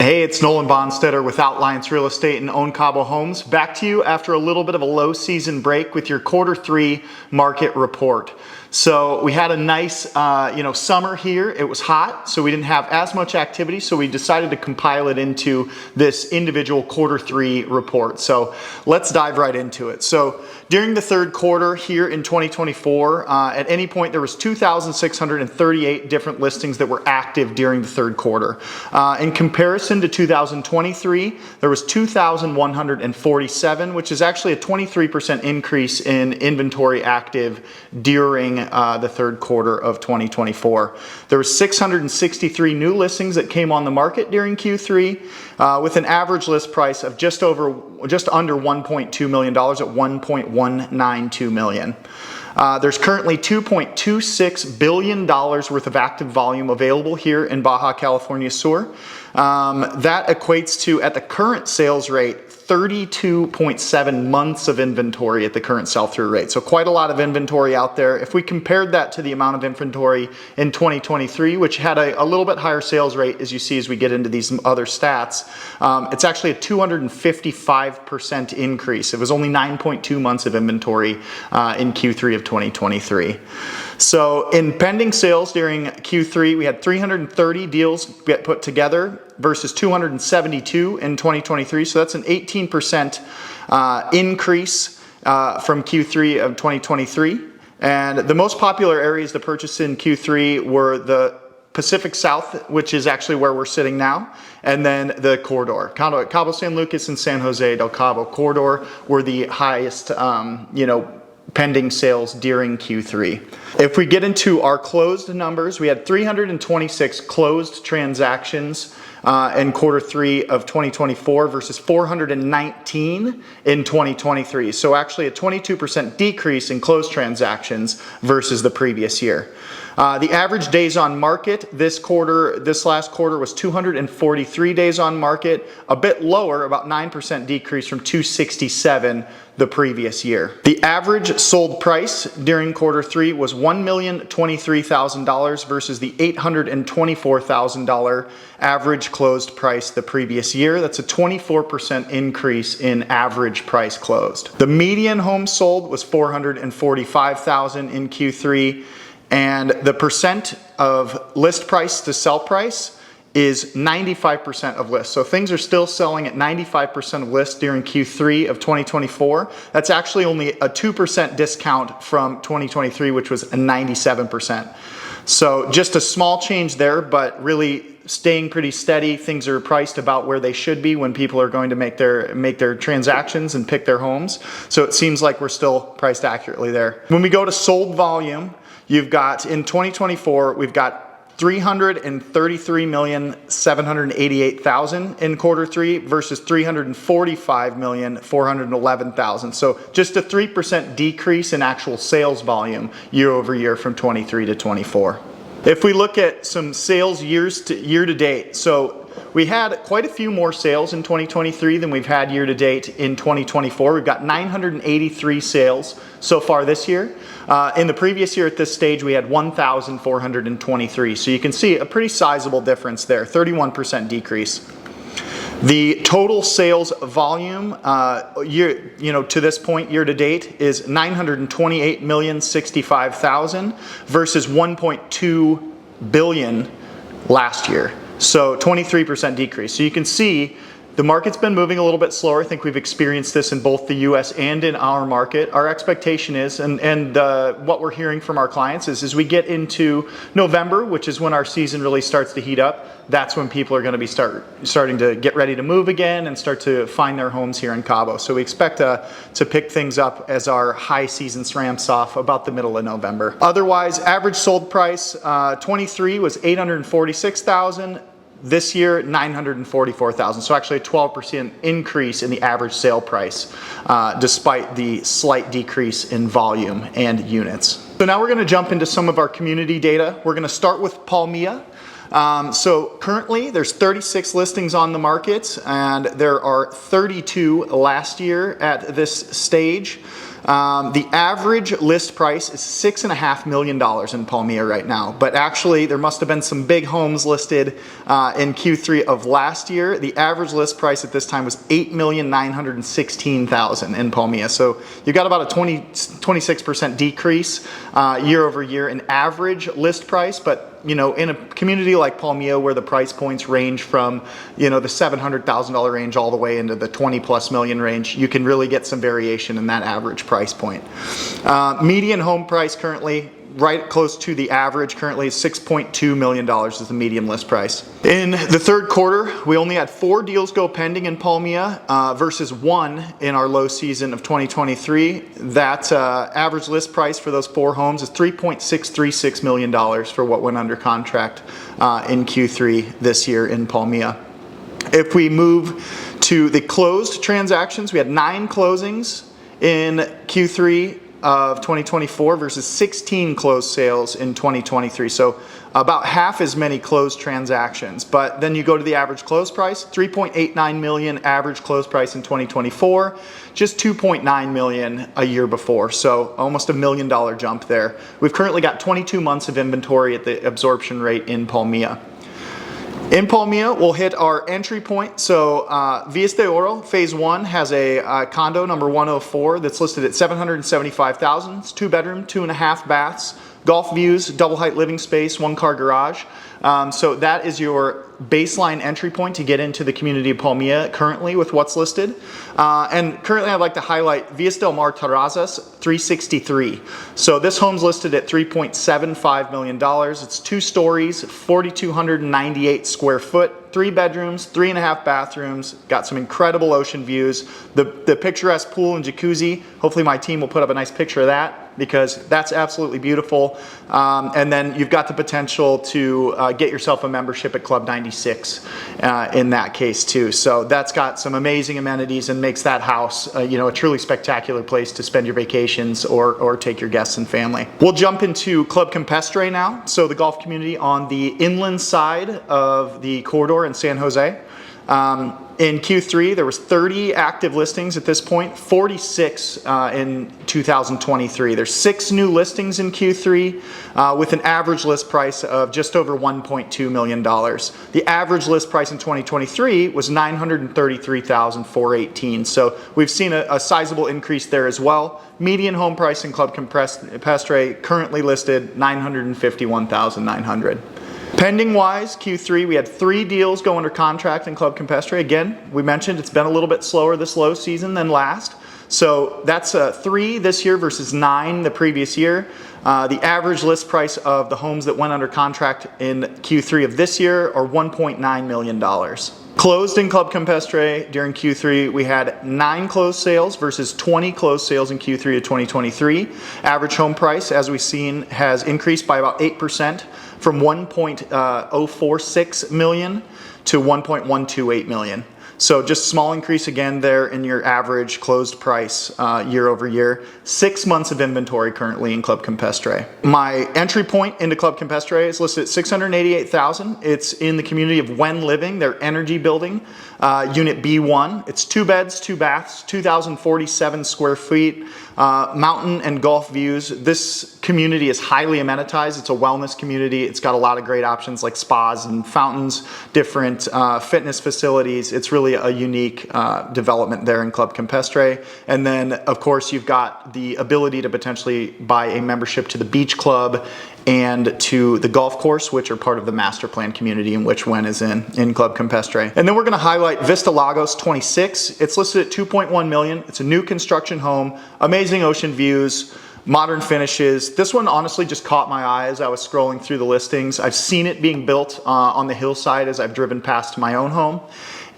Hey, it's Nolan Bonstetter with Outlines Real Estate and Own Cabo Homes. Back to you after a little bit of a low season break with your Q3 market report. So we had a nice summer here. It was hot, so we didn't have as much activity, so we decided to compile it into this individual Q3 report. So let's dive right into it. So during the third quarter here in 2024, at any point there was 2,638 different listings that were active during the third quarter. In comparison to 2023, there was 2,147, which is actually a 23% increase in inventory active during the third quarter of 2024. There were 663 new listings that came on the market during Q3 with an average list price of just under $1.2 million at $1.192 million. There's currently $2.26 billion worth of active volume available here in Baja California Sur. That equates to, at the current sales rate, 32.7 months of inventory at the current sell-through rate. So quite a lot of inventory out there. If we compared that to the amount of inventory in 2023, which had a little bit higher sales rate, as you see as we get into these other stats, it's actually a 255% increase. It was only 9.2 months of inventory in Q3 of 2023. So in pending sales during Q3, we had 330 deals get put together versus 272 in 2023. So that's an 18% increase from Q3 of 2023. And the most popular areas to purchase in Q3 were the Pacific South, which is actually where we're sitting now, and then the corridor. Cabo San Lucas and San Jose del Cabo corridor were the highest, pending sales during Q3. If we get into our closed numbers, we had 326 closed transactions in Q3 of 2024 versus 419 in 2023. So actually a 22% decrease in closed transactions versus the previous year. The average days on market this last quarter was 243 days on market, a bit lower, about 9% decrease from 267 the previous year. The average sold price during Q3 was $1,023,000 versus the $824,000 average closed price the previous year. That's a 24% increase in average price closed. The median home sold was $445,000 in Q3. And the percent of list price to sell price is 95% of lists. So things are still selling at 95% of lists during Q3 of 2024. That's actually only a 2% discount from 2023, which was a 97%. So just a small change there, but really staying pretty steady. Things are priced about where they should be when people are going to make their transactions and pick their homes. So it seems like we're still priced accurately there. When we go to sold volume, you've got, in 2024, we've got 333,788,000 in Q3 versus 345,411,000. So just a 3% decrease in actual sales volume year over year from 23 to 24. If we look at some sales year to date, so we had quite a few more sales in 2023 than we've had year to date in 2024. We've got 983 sales so far this year. In the previous year at this stage, we had 1,423. So you can see a pretty sizable difference there, 31% decrease. The total sales volume to this point year to date is 928,065,000 versus 1.2 billion last year. So 23% decrease. So you can see the market's been moving a little bit slower. I think we've experienced this in both the US and in our market. Our expectation is, and what we're hearing from our clients is, as we get into November, which is when our season really starts to heat up, that's when people are going to be starting to get ready to move again and start to find their homes here in Cabo. So we expect to pick things up as our high season ramps off about the middle of November. Otherwise, average sold price 23 was 846,000. This year, 944,000. So actually a 12% increase in the average sale price, despite the slight decrease in volume and units. So now we're going to jump into some of our community data. We're going to start with Palmilla. So currently there's 36 listings on the market, and there are 32 last year at this stage. The average list price is $6.5 million in Palmilla right now, but actually there must have been some big homes listed in Q3 of last year. The average list price at this time was $8,916,000 in Palmilla. So you got about a 26% decrease year over year in average list price, but you know, in a community like Palmilla where the price points range from, you know, the $700,000 range all the way into the 20+ million range, you can really get some variation in that average price point. Median home price currently right close to the average currently is $6.2 million is the median list price. In the third quarter, we only had 4 deals go pending in Palmilla versus 1 in our low season of 2023. That average list price for those 4 homes is $3.636 million for what went under contract in Q3 this year in Palmilla. If we move to the closed transactions, we had 9 closings in Q3 of 2024 versus 16 closed sales in 2023. So about half as many closed transactions. But then you go to the average close price, $3.89 million average close price in 2024, just $2.9 million a year before. So almost $1 million jump there. We've currently got 22 months of inventory at the absorption rate in Palmilla. In Palmilla, we'll hit our entry point. So Villas de Oro, phase 1, has a condo number 104 that's listed at $775,000. It's 2 bedroom, 2.5 baths, golf views, double height living space, 1-car garage. So that is your baseline entry point to get into the community of Palmilla currently with what's listed. And currently I'd like to highlight Villas del Mar Terrazas 363. So this home's listed at $3.75 million. It's 2 stories, 4,298 square foot, 3 bedrooms, 3.5 bathrooms, got some incredible ocean views. The picturesque pool and jacuzzi, hopefully my team will put up a nice picture of that because that's absolutely beautiful. And then you've got the potential to get yourself a membership at Club 96 in that case too. So that's got some amazing amenities and makes that house you know, a truly spectacular place to spend your vacations or take your guests and family. We'll jump into Club Campestre now. So the golf community on the inland side of the corridor in San Jose. In Q3, there was 30 active listings at this point, 46 in 2023. There's 6 new listings in Q3 with an average list price of just over $1.2 million. The average list price in 2023 was $933,418. So we've seen a sizable increase there as well. Median home price in Club Campestre currently listed $951,900. Pending wise, Q3, we had 3 deals go under contract in Club Campestre. Again, we mentioned it's been a little bit slower this low season than last. So that's 3 this year versus 9 the previous year. The average list price of the homes that went under contract in Q3 of this year are $1.9 million. Closed in Club Campestre during Q3, we had 9 closed sales versus 20 closed sales in Q3 of 2023. Average home price, as we've seen, has increased by about 8% from $1.046 million to $1.128 million. So just a small increase again there in your average closed price year over year. 6 months of inventory currently in Club Campestre. My entry point into Club Campestre is listed at $688,000. It's in the community of When Living, their energy building, unit B1. It's 2 beds, 2 baths, 2,047 square feet, mountain and golf views. This community is highly amenitized. It's a wellness community. It's got a lot of great options like spas and fountains, different fitness facilities. It's really a unique development there in Club Campestre. And then, of course, you've got the ability to potentially buy a membership to the beach club and to the golf course, which are part of the master plan community in which When is in Club Campestre. And then we're gonna highlight Vista Lagos 26. It's listed at $2.1 million. It's a new construction home, amazing ocean views, modern finishes. This one honestly just caught my eye as I was scrolling through the listings. I've seen it being built on the hillside as I've driven past my own home.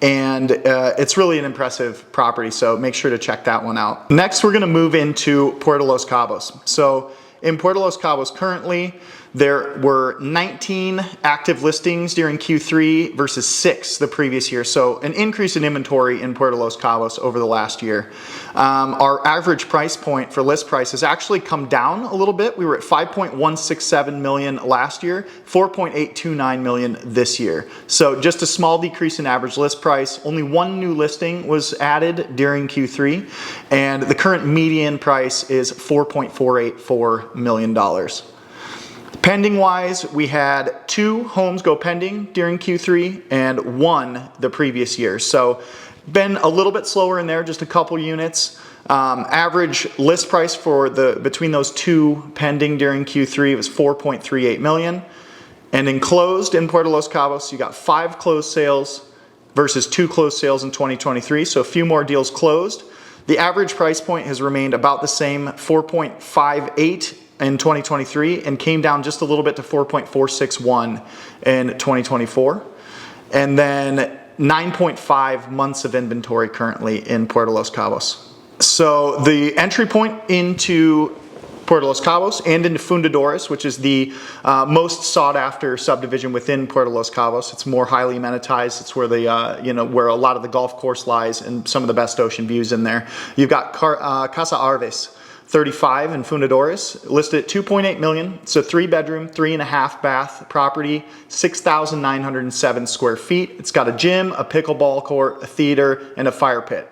And it's really an impressive property, so make sure to check that one out. Next, we're gonna move into Puerto Los Cabos. So in Puerto Los Cabos currently, There were 19 active listings during Q3 versus 6 the previous year. So an increase in inventory in Puerto Los Cabos over the last year. Our average price point for list price has actually come down a little bit. We were at 5.167 million last year, 4.829 million this year. So just a small decrease in average list price. Only one new listing was added during Q3, and the current median price is $4.484 million. Pending wise, we had 2 homes go pending during Q3 and 1 the previous year. So been a little bit slower in there, just a couple units. Average list price for between those 2 pending during Q3 was 4.38 million. And in closed in Puerto Los Cabos, you got 5 closed sales versus 2 closed sales in 2023. So a few more deals closed. The average price point has remained about the same, 4.58 in 2023, and came down just a little bit to 4.461 in 2024. And then 9.5 months of inventory currently in Puerto Los Cabos. So the entry point into Puerto Los Cabos and into Fundadores, which is the most sought after subdivision within Puerto Los Cabos. It's more highly amenitized. It's where where a lot of the golf course lies and some of the best ocean views in there. You've got Casa Arves 35 in Fundadores, listed at 2.8 million. It's a 3-bedroom, 3.5 bath property, 6,907 square feet. It's got a gym, a pickleball court, a theater, and a fire pit.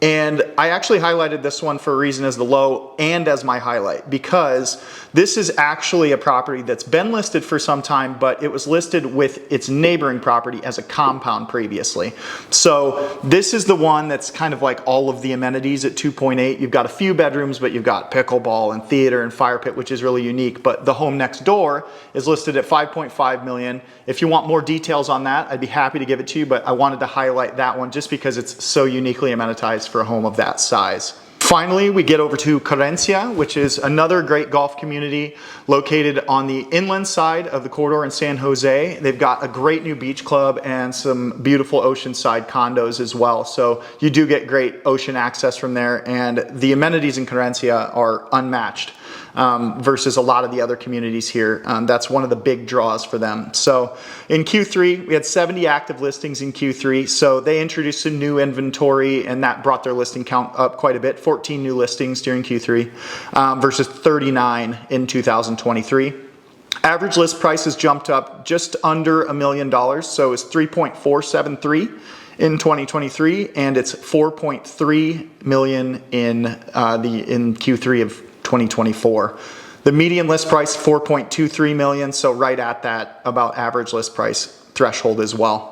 And I actually highlighted this one for a reason as the low and as my highlight, because this is actually a property that's been listed for some time, but it was listed with its neighboring property as a compound previously. So this is the one that's kind of like all of the amenities at 2.8. You've got a few bedrooms, but you've got pickleball and theater and fire pit, which is really unique. But the home next door is listed at 5.5 million. If you want more details on that, I'd be happy to give it to you, but I wanted to highlight that one just because it's so uniquely amenitized for a home of that size. Finally, we get over to Querencia, which is another great golf community located on the inland side of the corridor in San Jose. They've got a great new beach club and some beautiful oceanside condos as well. So you do get great ocean access from there, and the amenities in Querencia are unmatched versus a lot of the other communities here. That's one of the big draws for them. So in Q3, we had 70 active listings in Q3. So they introduced some new inventory, and that brought their listing count up quite a bit. 14 new listings during Q3 versus 39 in 2023. Average list prices jumped up just under $1 million. So it's 3.473 in 2023, and it's 4.3 million in Q3 of 2024. The median list price 4.23 million, so right at that about average list price threshold as well.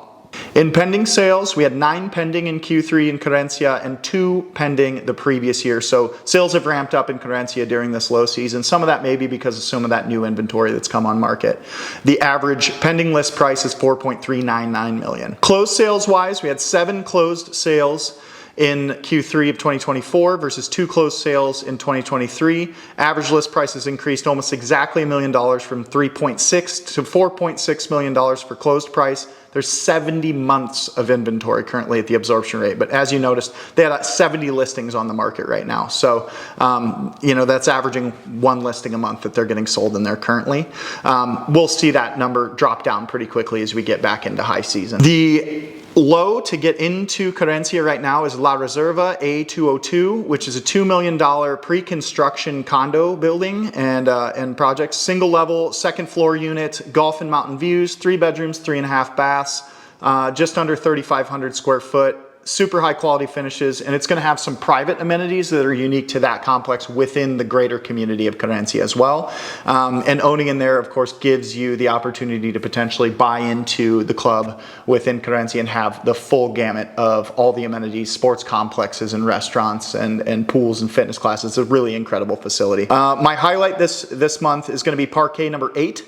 In pending sales, we had 9 pending in Q3 in Querencia and 2 pending the previous year. So sales have ramped up in Querencia during this low season. Some of that may be because of some of that new inventory that's come on market. The average pending list price is 4.399 million. Closed sales wise, we had 7 closed sales in Q3 of 2024 versus 2 closed sales in 2023. Average list prices increased almost exactly $1 million from 3.6 to 4.6 million dollars for closed price. There's 70 months of inventory currently at the absorption rate, but as you noticed, they had 70 listings on the market right now. So, that's averaging 1 listing a month that they're getting sold in there currently. We'll see that number drop down pretty quickly as we get back into high season. The low to get into Querencia right now is La Reserva A202, which is a $2 million pre-construction condo building and project. Single level, 2nd floor unit, golf and mountain views, 3 bedrooms, 3.5 baths, just under 3,500 square foot. Super high quality finishes, and it's going to have some private amenities that are unique to that complex within the greater community of Querencia as well. And owning in there, of course, gives you the opportunity to potentially buy into the club within Querencia and have the full gamut of all the amenities, sports complexes and restaurants and pools and fitness classes. It's a really incredible facility. My highlight this month is going to be Parquet number 8.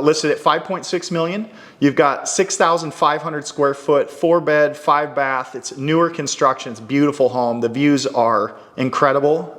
Listed at 5.6 million. You've got 6,500 square foot, 4-bed, 5-bath. It's newer construction. It's a beautiful home. The views are incredible.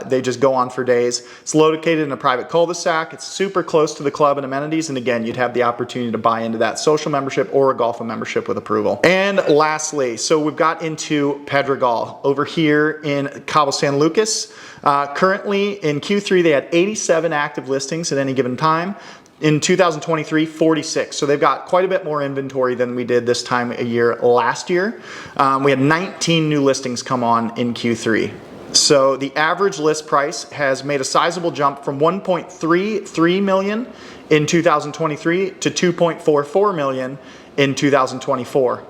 They just go on for days. It's located in a private cul-de-sac. It's super close to the club and amenities. And again, you'd have the opportunity to buy into that social membership or a golf membership with approval. And lastly, so we've got into Pedregal over here in Cabo San Lucas. Currently in Q3, they had 87 active listings at any given time. In 2023, 46. So they've got quite a bit more inventory than we did this time a year last year. We had 19 new listings come on in Q3. So the average list price has made a sizable jump from 1.33 million in 2023 to 2.44 million in 2024.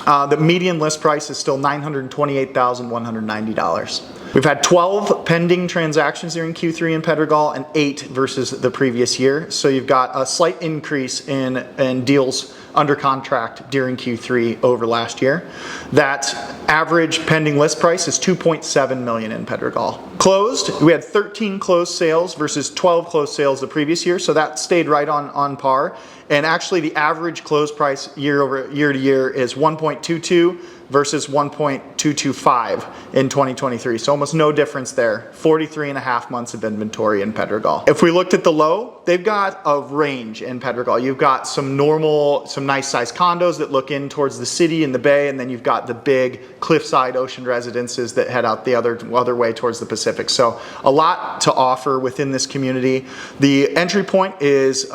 The median list price is still $928,190. We've had 12 pending transactions during Q3 in Pedregal and 8 versus the previous year. So you've got a slight increase in deals under contract during Q3 over last year. That average pending list price is 2.7 million in Pedregal. Closed, we had 13 closed sales versus 12 closed sales the previous year, so that stayed right on par. And actually the average close price year to year is 1.22 versus 1.225 in 2023. So almost no difference there. 43 and a half months of inventory in Pedregal. If we looked at the low, they've got a range in Pedregal. You've got some nice sized condos that look in towards the city and the bay, and then you've got the big cliffside ocean residences that head out the other way towards the Pacific. So a lot to offer within this community. The entry point is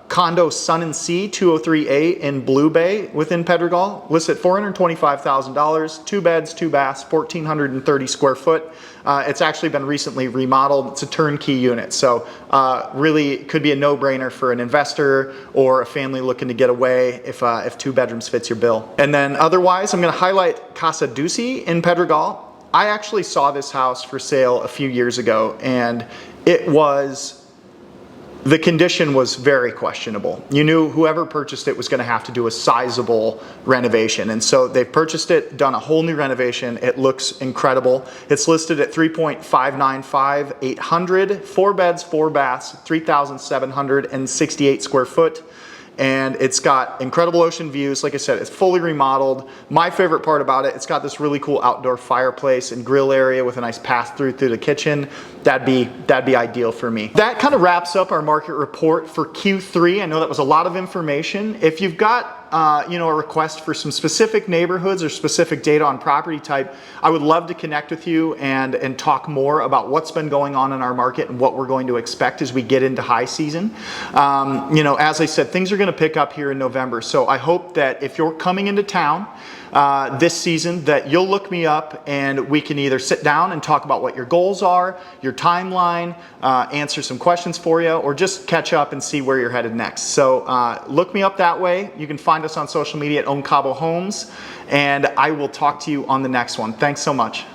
condo Sun and Sea 203A in Blue Bay within Pedregal, listed at $425,000, 2 beds, 2 baths, 1,430 square foot. It's actually been recently remodeled. It's a turnkey unit, so really could be a no-brainer for an investor or a family looking to get away if 2 bedrooms fits your bill. And then otherwise, I'm going to highlight Casa Ducey in Pedregal. I actually saw this house for sale a few years ago, and the condition was very questionable. You knew whoever purchased it was going to have to do a sizable renovation. And so they've purchased it, done a whole new renovation. It looks incredible. It's listed at 3.595, 800, 4 beds, 4 baths, 3,768 square foot. And it's got incredible ocean views. Like I said, it's fully remodeled. My favorite part about it, it's got this really cool outdoor fireplace and grill area with a nice pass through the kitchen. That'd be ideal for me. That kind of wraps up our market report for Q3. I know that was a lot of information. If you've got a request for some specific neighborhoods or specific data on property type, I would love to connect with you and talk more about what's been going on in our market and what we're going to expect as we get into high season. As I said, things are going to pick up here in November. So I hope that if you're coming into town this season, that you'll look me up and we can either sit down and talk about what your goals are, your timeline, answer some questions for you, or just catch up and see where you're headed next. So look me up that way. You can find us on social media at Own Cabo Homes, and I will talk to you on the next one. Thanks so much.